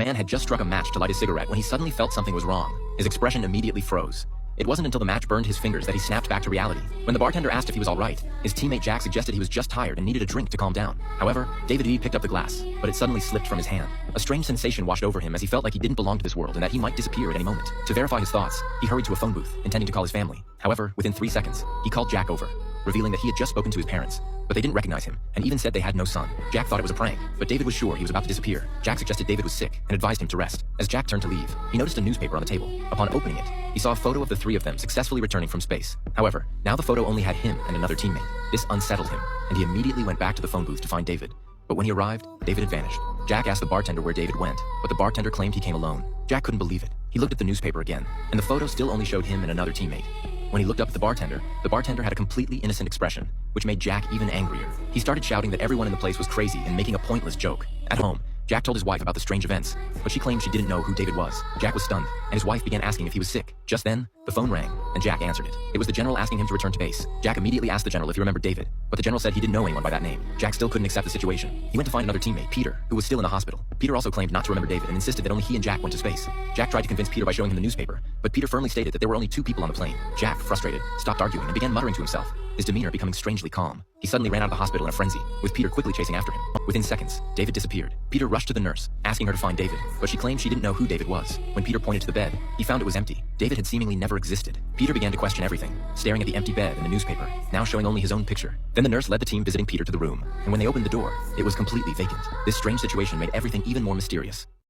man had just struck a match to light a cigarette when he suddenly felt something was wrong. His expression immediately froze. It wasn't until the match burned his fingers that he snapped back to reality. When the bartender asked if he was all right, his teammate Jack suggested he was just tired and needed a drink to calm down. However, David E. picked up the glass, but it suddenly slipped from his hand. A strange sensation washed over him as he felt like he didn't belong to this world and that he might disappear at any moment. To verify his thoughts, he hurried to a phone booth, intending to call his family. However, within 3 seconds, he called Jack over, revealing that he had just spoken to his parents, but they didn't recognize him, and even said they had no son. Jack thought it was a prank, but David was sure he was about to disappear. Jack suggested David was sick and advised him to rest. As Jack turned to leave, he noticed a newspaper on the table. Upon opening it, he saw a photo of the three of them successfully returning from space. However, now the photo only had him and another teammate. This unsettled him, and he immediately went back to the phone booth to find David. But when he arrived, David had vanished. Jack asked the bartender where David went, but the bartender claimed he came alone. Jack couldn't believe it. He looked at the newspaper again, and the photo still only showed him and another teammate. When he looked up at the bartender had a completely innocent expression, which made Jack even angrier. He started shouting that everyone in the place was crazy and making a pointless joke. At home, Jack told his wife about the strange events, but she claimed she didn't know who David was. Jack was stunned, and his wife began asking if he was sick. Just then, the phone rang, and Jack answered it. It was the general asking him to return to base. Jack immediately asked the general if he remembered David, but the general said he didn't know anyone by that name. Jack still couldn't accept the situation. He went to find another teammate, Peter, who was still in the hospital. Peter also claimed not to remember David and insisted that only he and Jack went to space. Jack tried to convince Peter by showing him the newspaper, but Peter firmly stated that there were only 2 people on the plane. Jack, frustrated, stopped arguing and began muttering to himself, his demeanor becoming strangely calm. He suddenly ran out of the hospital in a frenzy, with Peter quickly chasing after him. Within seconds, David disappeared. Peter rushed to the nurse, asking her to find David, but she claimed she didn't know who David was. When Peter pointed to the bed, he found it was empty. David had seemingly never existed. Peter began to question everything, staring at the empty bed and the newspaper, now showing only his own picture. Then the nurse led the team visiting Peter to the room, and when they opened the door, it was completely vacant. This strange situation made everything even more mysterious.